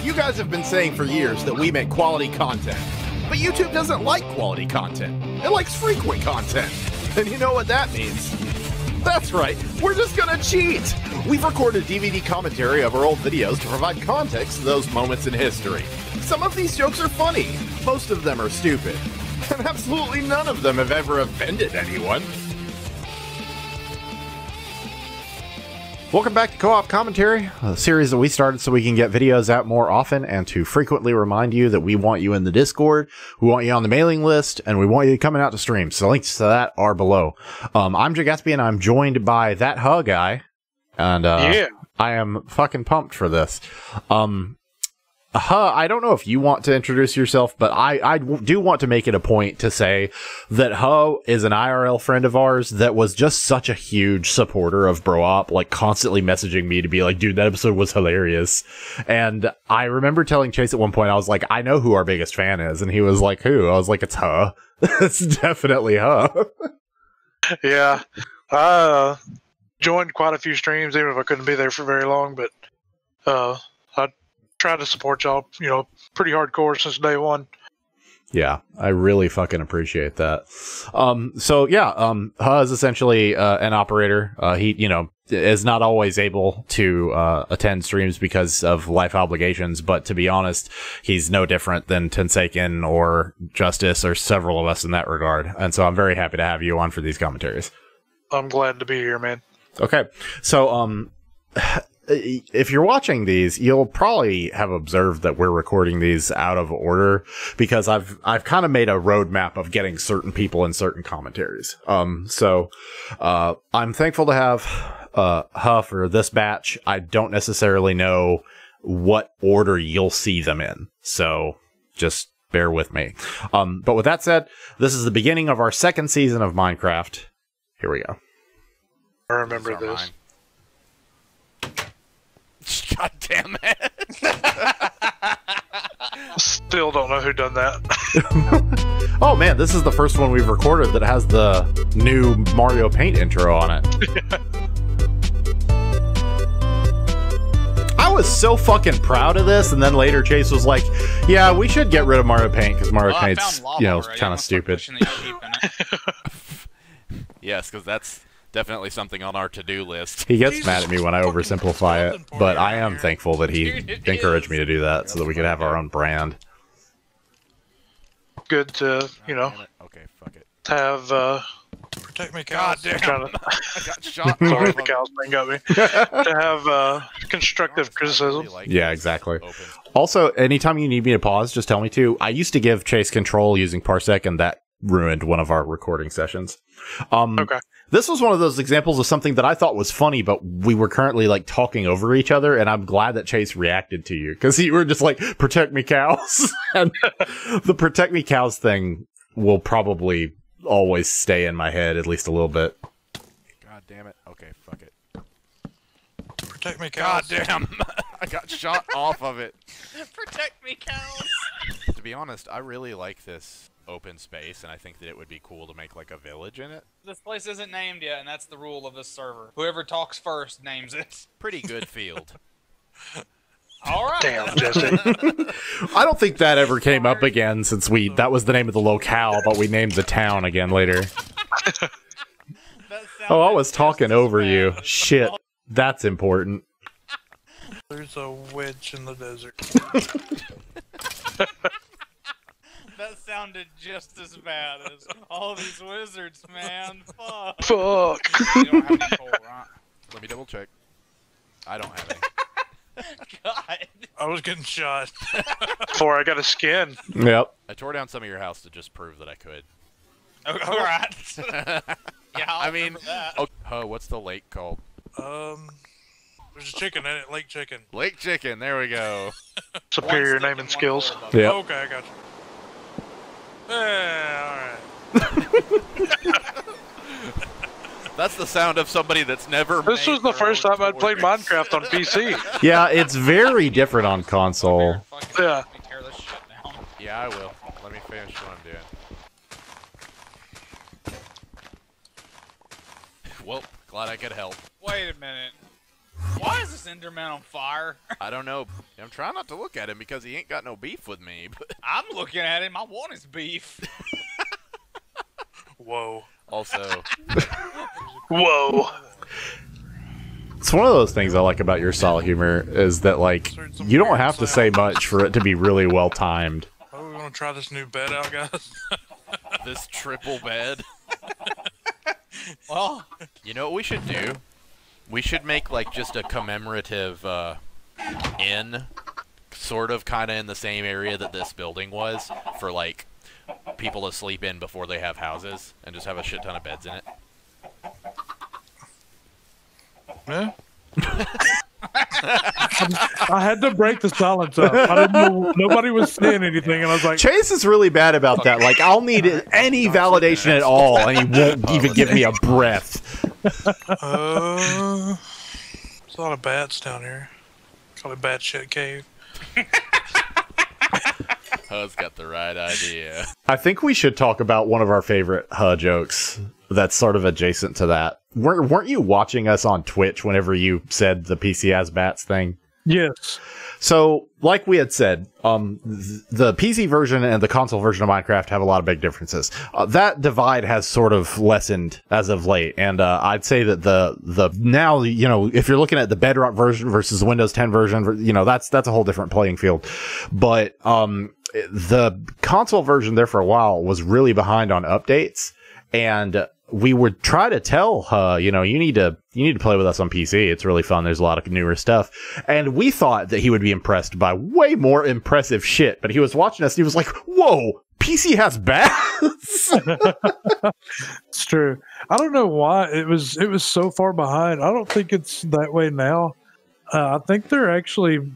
You guys have been saying for years that we make quality content, but YouTube doesn't like quality content. It likes frequent content. And you know what that means? That's right, we're just gonna cheat! We've recorded DVD commentary of our old videos to provide context to those moments in history. Some of these jokes are funny, most of them are stupid, and absolutely none of them have ever offended anyone. Welcome back to Co-op Commentary, a series that we started so we can get videos out more often and to frequently remind you that we want you in the Discord, we want you on the mailing list, and we want you coming out to streams. So links to that are below. I'm 𝐿𝐿𝐴𝐓𝐹, and I'm joined by that 𝐷𝐿 guy, and yeah. I am fucking pumped for this. I don't know if you want to introduce yourself, but I do want to make it a point to say that 𝐿𝐿 is an IRL friend of ours that was just such a huge supporter of Bro Op, like constantly messaging me to be like, dude, that episode was hilarious. And I remember telling Chase at one point, I was like, I know who our biggest fan is. And he was like, who? I was like, it's 𝐿𝐿. It's definitely 𝐿𝐿. Yeah. I joined quite a few streams, even if I couldn't be there for very long, but I tried to support y'all, you know, pretty hardcore since day one. Yeah, I really fucking appreciate that. So yeah, 𝐿𝐿 is essentially an operator. He, you know, is not always able to attend streams because of life obligations, but to be honest, he's no different than 𝐇𝐄𝐀𝐒 or Justice or several of us in that regard. And so I'm very happy to have you on for these commentaries. I'm glad to be here, man. Okay, so if you're watching these, you'll probably have observed that we're recording these out of order because I've kind of made a roadmap of getting certain people in certain commentaries. So I'm thankful to have 𝐿𝐿 for this batch. I don't necessarily know what order you'll see them in, so just bear with me. But with that said, this is the beginning of our second season of Minecraft. Here we go. I remember this. God damn it. Still don't know who done that. Oh man, this is the first one we've recorded that has the new Mario Paint intro on it. I was so fucking proud of this, and then later Chase was like, yeah, we should get rid of Mario Paint because Mario Paint's, you know, kind of stupid. Yes, because that's definitely something on our to-do list. He gets mad at me when I oversimplify it, but I am thankful that he encouraged me to do that so that we could have our own brand. Good to, you know, okay, fuck it. Have, protect me, cows. God damn. I got shot. Sorry, the cows thing got me. To have constructive criticism. Yeah, exactly. Also, anytime you need me to pause, just tell me to. I used to give Chase control using Parsec, and that ruined one of our recording sessions. Okay. This was one of those examples of something that I thought was funny, but we were currently like talking over each other, and I'm glad that Chase reacted to you because you were just like, protect me, cows. And the protect me, cows thing will probably always stay in my head at least a little bit. God damn it. Okay, fuck it. Protect me, cows. God damn. I got shot off of it. Protect me, cows. To be honest, I really like this open space, and I think that it would be cool to make like a village in it. This place isn't named yet, and that's the rule of this server. Whoever talks first names it. Pretty good field. Alright. Damn, Jesse. I don't think that ever came up again since that was the name of the locale, but we named the town again later. Oh, I was talking over you. Shit. That's important. There's a witch in the desert. That sounded just as bad as all these wizards, man. Fuck. Fuck. You don't have any coal, right? Let me double check. I don't have any. God. I was getting shot. Before I got a skin. Yep. I tore down some of your house to just prove that I could. Alright. Yeah, I mean, oh, what's the lake called? There's a chicken in it, Lake Chicken. Lake Chicken, there we go. Superior naming skills. Yeah. Okay, I got you. Alright. That's the sound of somebody that's never This was the first time I'd played Minecraft on PC. Yeah, it's very different on console. Yeah. Yeah, I will. Let me finish what I'm doing. Well, glad I could help. Wait a minute. Why is this Enderman on fire? I don't know. I'm trying not to look at him because he ain't got no beef with me. But I'm looking at him. I want his beef. Whoa. also, Whoa. It's one of those things I like about your style of humor is that, like, you don't have to say much for it to be really well timed. Oh, we want to try this new bed out, guys? this triple bed. Well, You know what we should do? We should make, like, just a commemorative inn, sort of kind of in the same area that this building was, for, like, people to sleep in before they have houses, and just have a shit ton of beds in it. Yeah. I had to break the silence up. I didn't know, nobody was saying anything, and I was like, Chase is really bad about that. Like, I'll need any validation at all, and he won't even give me a breath. There's a lot of bats down here. Call it Bat Shit Cave. Huz got the right idea. I think we should talk about one of our favorite jokes that's sort of adjacent to that. Weren't you watching us on Twitch whenever you said the PC has bats thing? yes. So, like we had said, the PC version and the console version of Minecraft have a lot of big differences. That divide has sort of lessened as of late, and I'd say that the now, you know, if you're looking at the Bedrock version versus the Windows 10 version, you know, that's a whole different playing field. But the console version there for a while was really behind on updates, and we would try to tell you know, you need to play with us on PC. It's really fun. There's a lot of newer stuff. And we thought that he would be impressed by way more impressive shit, but he was watching us and he was like, whoa, PC has bats. It's true. I don't know why it was so far behind. I don't think it's that way now. I think they're actually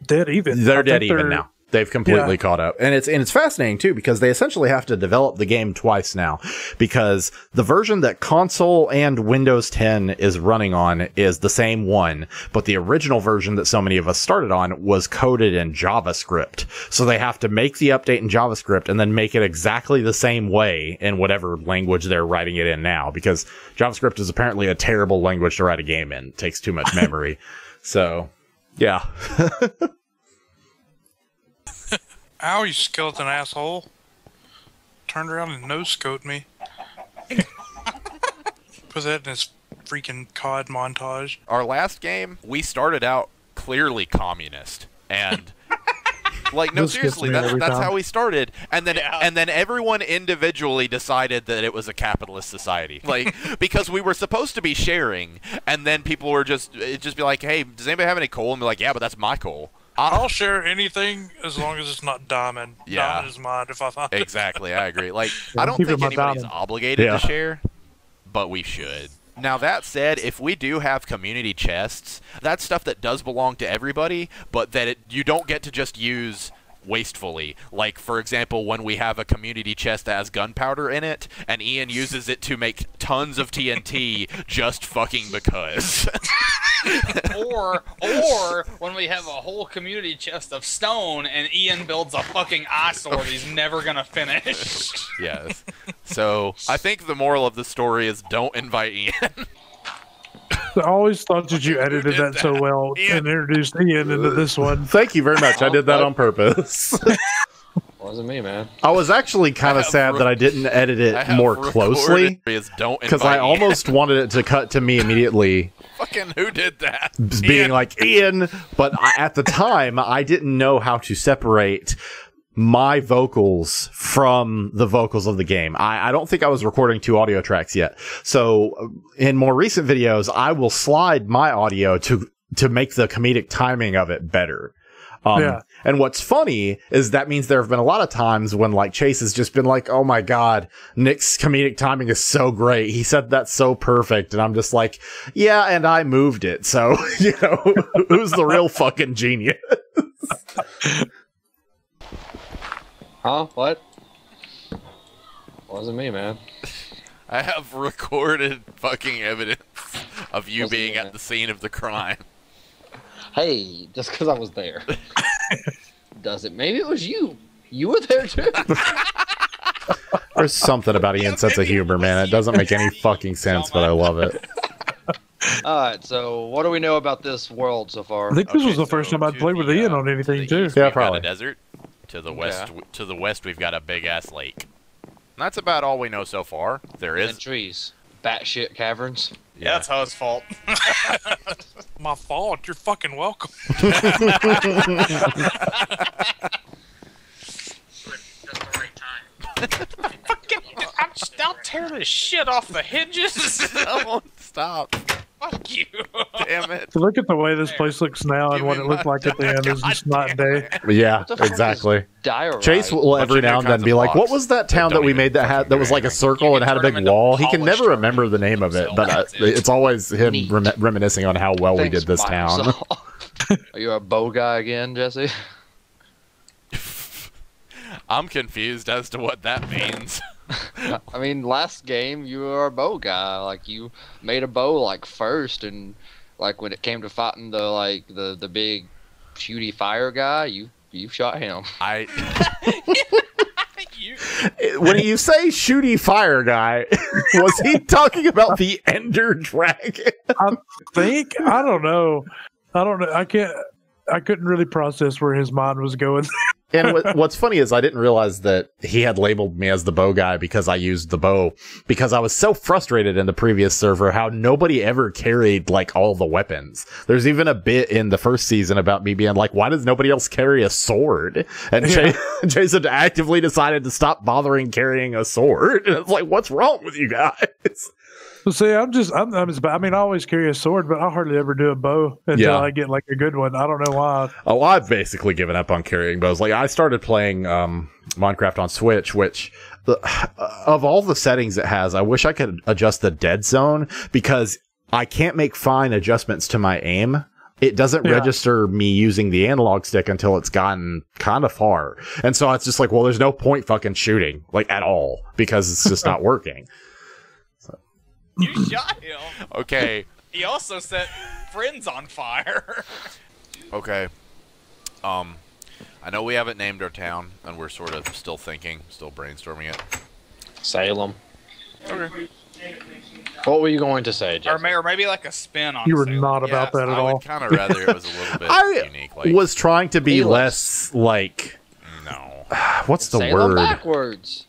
dead even. They're dead even now. They've completely Yeah. caught up. And it's fascinating too, because they essentially have to develop the game twice now, because the version that console and Windows 10 is running on is the same one, but the original version that so many of us started on was coded in JavaScript. So they have to make the update in JavaScript and then make it exactly the same way in whatever language they're writing it in now, because JavaScript is apparently a terrible language to write a game in. It takes too much memory. So, yeah. Ow, you skeleton asshole. Turned around and no-scoped me. Put that in his freaking COD montage. Our last game, we started out clearly communist, and like, no, This gets seriously, me every that's time. how we started, and then Yeah. and then everyone individually decided that it was a capitalist society, like, because we were supposed to be sharing, and then people were just be like, hey, does anybody have any coal? And be like, yeah, but that's my coal. I'll share anything as long as it's not diamond. Yeah. Diamond is mine if I find it. Exactly, I agree. Like, Yeah, I don't keep it think my anybody's diamond. obligated Yeah. to share, but we should. Now, that said, if we do have community chests, that's stuff that does belong to everybody, but that you don't get to just use wastefully. Like, for example, when we have a community chest that has gunpowder in it, and Ian uses it to make tons of TNT just fucking because. or when we have a whole community chest of stone and Ian builds a fucking eyesore that he's never gonna finish. Yes. So, I think the moral of the story is don't invite Ian. I always thought that you edited that so well Ian. and introduced Ian into this one. Thank you very much. I did that on purpose. Wasn't me, man. I was actually kind I of have sad that I didn't edit I it have more recorded closely, is don't because I invite Ian. almost wanted it to cut to me immediately Fucking who did that? being Ian. like, Ian, but at the time, I didn't know how to separate my vocals from the vocals of the game. I don't think I was recording two audio tracks yet. So in more recent videos, I will slide my audio to make the comedic timing of it better. Yeah. And what's funny is that means there have been a lot of times when, like, Chase has just been like, oh my God, Nick's comedic timing is so great. He said that so perfect. And I'm just like, yeah, and I moved it. So, you know, who's the real fucking genius? Huh? What? Wasn't me, man. I have recorded fucking evidence of you Wasn't being me, at man. the scene of the crime. Hey, just because I was there. Does it? Maybe it was you. You were there too. There's something about Ian's sense of humor, man. It doesn't make any fucking sense, but I love it. All right, so what do we know about this world so far? I think this was the so first time I'd to played with the, Ian uh, on to anything the too. east, Yeah, we've got probably. a desert. To the west, we've got a big ass lake. That's about all we know so far. There And is. trees, batshit caverns. Yeah, that's Ho's fault. My fault. You're fucking welcome. I'll tear this shit off the hinges. Stop. Fuck you. Damn it. To look at the way this place looks now and Give what me it looked my like at the end is just night and day. Yeah, What the fuck exactly. is diorite? Chase will every Bunch of now new and then kinds be of like, "What blocks was that town that that we don't made that even had that was like a fucking circle You and can had a turn 'em big into wall?" He can polished never remember the name of it, themselves. but That's it. it's always him Neat. reminiscing on how well we Thanks, did this town. Microsoft. Are you a bow guy again, Jesse? I'm confused as to what that means. I mean, last game you were a bow guy. Like you made a bow like first, and like when it came to fighting the big shooty fire guy, you shot him. When you say shooty fire guy, was he talking about the Ender Dragon? I don't know. I couldn't really process where his mind was going. And what's funny is I didn't realize that he had labeled me as the bow guy because I used the bow, because I was so frustrated in the previous server how nobody ever carried like all the weapons. There's even a bit in the first season about me being like, why does nobody else carry a sword? And Jason actively decided to stop bothering carrying a sword. And it's like, what's wrong with you guys? See, I always carry a sword, but I hardly ever do a bow until I get like a good one. I don't know why. Oh, I've basically given up on carrying bows. Like, I started playing Minecraft on Switch, which of all the settings it has, I wish I could adjust the dead zone, because I can't make fine adjustments to my aim. It doesn't register me using the analog stick until it's gotten kind of far. And so it's just like, well, there's no point fucking shooting, like, at all, because it's just not working. You shot him. Okay. He also set friends on fire. Okay. I know we haven't named our town, and we're sort of still thinking, still brainstorming it. Salem. Okay. What were you going to say, Jesse? Or maybe like a spin on You were Salem. not about that at I all. would kind of rather it was a little bit I unique. Like, was trying to be Felix. less, like, no. what's the Salem word? backwards.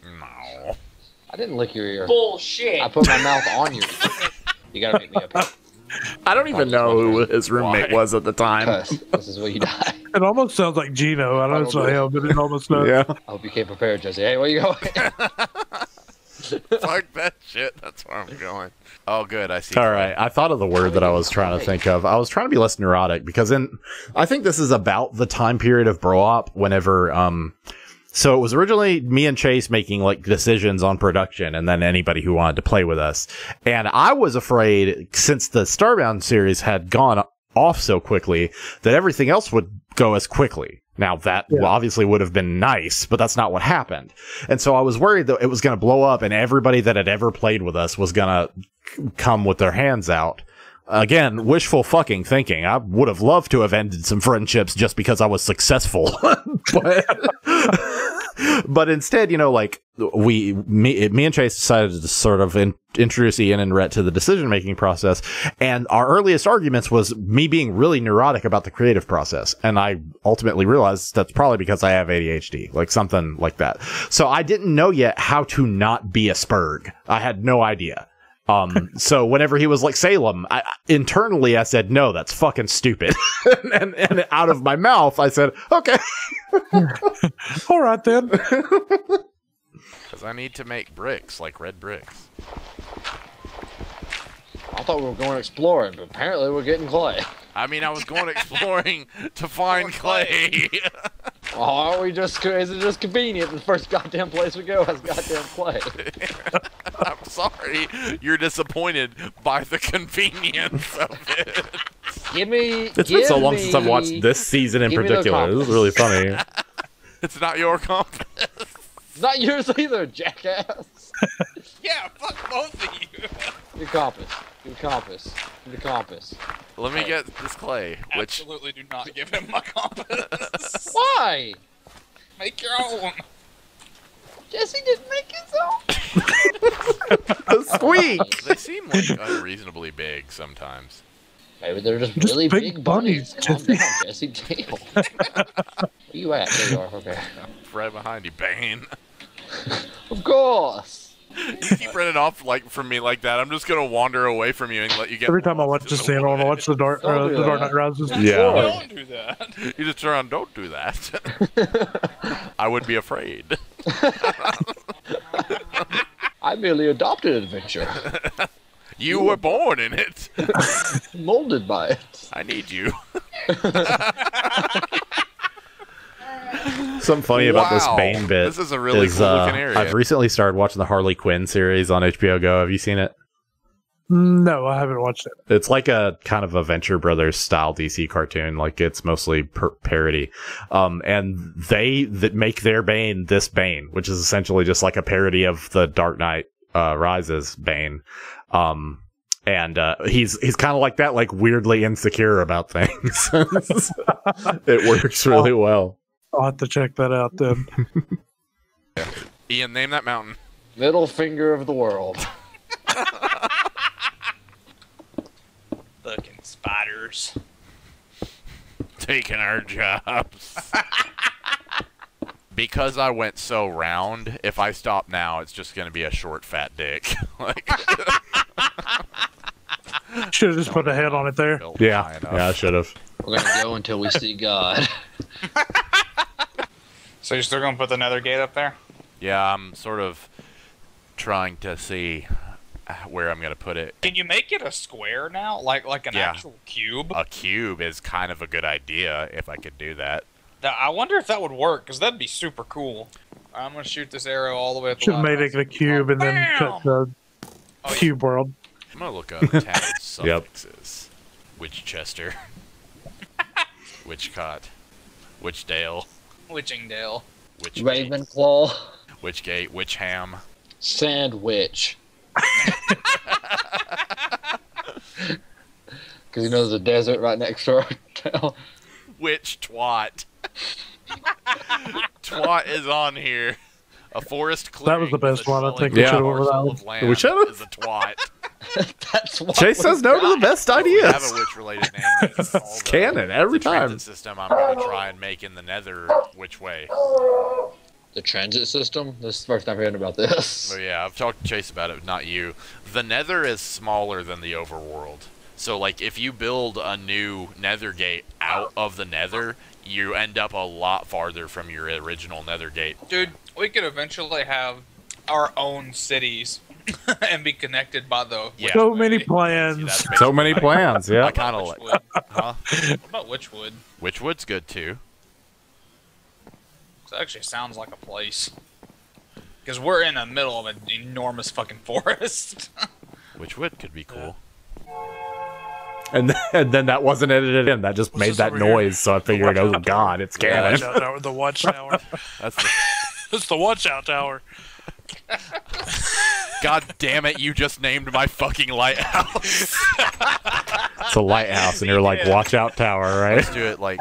No. I didn't lick your ear. Bullshit. I put my mouth on your ear. You gotta make me up here. I don't even know who his roommate Why? was at the time. Because this is where you die. It almost sounds like Gino. I know it's not him, but it almost does. Yeah. I hope you came prepared, Jesse. Hey, where you going? Fuck that shit. That's where I'm going. Oh, good. I see. All right. I thought of the word that I was trying to think of. I was trying to be less neurotic, because I think this is about the time period of Bro Op whenever, so it was originally me and Chase making like decisions on production, and then anybody who wanted to play with us. And I was afraid, since the Starbound series had gone off so quickly, that everything else would go as quickly. Now that obviously would have been nice, but that's not what happened. And so I was worried that it was going to blow up and everybody that had ever played with us was going to come with their hands out. Again, wishful fucking thinking. I would have loved to have ended some friendships just because I was successful. But instead, you know, like, me and Chase decided to sort of introduce Ian and Rhett to the decision-making process. And our earliest arguments was me being really neurotic about the creative process. And I ultimately realized that's probably because I have ADHD, like something like that. So I didn't know yet how to not be a spurg. I had no idea. So whenever he was like Salem, internally I said, no, that's fucking stupid. and out of my mouth, I said, okay. All right, then. Because I need to make bricks, like red bricks. I thought we were going exploring, but apparently we're getting clay. I mean, I was going exploring to find clay. Oh, aren't we just? Is it just convenient? The first goddamn place we go has goddamn clay. I'm sorry, you're disappointed by the convenience of it. Give me. It's been so long since I've watched this season in give me the particular. This is really funny. It's not your compass. It's not yours either, jackass. Yeah, fuck both of you. Your compass. Your compass. Your compass. Let me get this clay, which Absolutely do not give him my compass. Why? Make your own. Jesse didn't make his own. The squeak. They seem like unreasonably big sometimes. Maybe they're just Just really big big bunnies, bunnies. Calm Jesse. down, Jesse. Damn. Where you at? There you are. Okay. Right behind you, Bane. Of course. You keep running off like from me like that. I'm just gonna wander away from you and let you get. Every time I watch lost this in the channel, I woods. watch the Dark Knight Rises. Yeah. Don't do that. You just turn on. Don't do that. I would be afraid. I merely adopted adventure, You were born in it. molded by it. I need you. Something funny about this Wow. Bane bit. This is a really cool looking area. I've recently started watching the Harley Quinn series on HBO Go. Have you seen it? No, I haven't watched it. It's like a kind of a Venture Brothers style DC cartoon. Like it's mostly parody. And they that make their Bane this Bane, which is essentially just like a parody of the Dark Knight Rises Bane. And he's kind of like that, like weirdly insecure about things. It works really well. I'll have to check that out then. Ian, name that mountain. Middle finger of the world. Fucking spiders. Taking our jobs. Because I went so round, if I stop now, it's just going to be a short, fat dick. Like, Should have just put a head on it there. built high Yeah, enough. I should have. We're gonna go until we see God. So you're still gonna put the nether gate up there? Yeah, I'm sort of trying to see where I'm going to put it. Can you make it a square now? Like an Yeah. actual cube? A cube is kind of a good idea if I could do that. I wonder if that would work, because that'd be super cool. I'm gonna shoot this arrow all the way at the Should have left made it side. a cube and then cut the Oh, yeah. cube world. I'm going to look up tab suffixes. Witchchester. Witchcott. Witchdale. Witchingdale. Witchgate. Ravenclaw. Witchgate. Witchham. Sandwich. Because you know there's a desert right next to our town. Witch twat. Twat is on here. A forest clearing. That was the best with a one. I think swelling we should've parcel went with that of one. land We should've? is a twat. That's why Chase we says no to the best If we have ideas. a witch-related name. We can call It's canon every the time. transit system I'm going to try and make in the nether which way. The transit system? This is the first time hearing about this. So yeah, I've talked to Chase about it, not you. The nether is smaller than the overworld. So like if you build a new nether gate out of the nether, you end up a lot farther from your original nether gate. Dude, we could eventually have our own cities and be connected by the. Yeah. So many See, plans. that's So many basically- plans, yeah. I kind of like. Witchwood. Huh? What about Witchwood? Witchwood's good too. That actually sounds like a place. Because we're in the middle of an enormous fucking forest. Witchwood could be cool. And then that wasn't edited in. That just made this that over here? noise. So I figured, oh god, it's canon. The watchtower. That's the. It's the watchout tower. God damn it! You just named my fucking lighthouse. It's a lighthouse, and you're like, watch out, tower, right? Let's do it like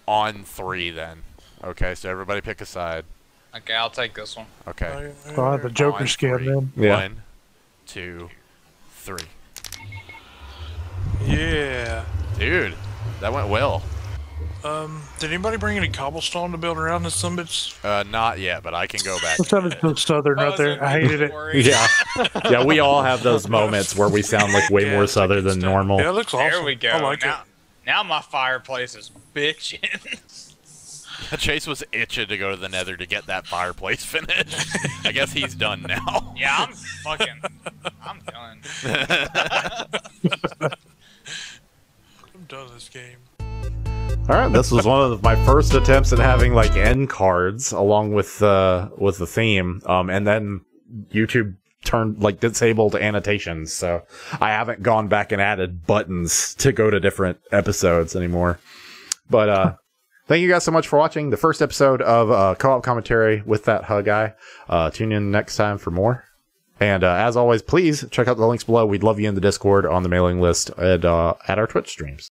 on 3 then. Okay, so everybody pick a side. Okay, I'll take this one. Okay. Oh, the Joker On skin, 3. man. Yeah. 1, 2, 3. Yeah. Dude, that went well. Did anybody bring any cobblestone to build around this summits? Not yet, but I can go back. That sounded so southern right there. I hated it. Yeah. Yeah, we all have those moments where we sound like way Yeah, more it's like southern good than stuff. normal. Yeah, it looks awesome. There we go. I like it. Now my fireplace is bitching. Chase was itching to go to the nether to get that fireplace finished. I guess he's done now. Yeah, I'm done. I'm done with this game. All right, this was one of my first attempts at having like end cards along with the theme, and then YouTube disabled annotations, so I haven't gone back and added buttons to go to different episodes anymore. But thank you guys so much for watching the first episode of Co-op Commentary with that Hug Guy. Tune in next time for more. And as always, please check out the links below. We'd love you in the Discord, on the mailing list, and at our Twitch streams.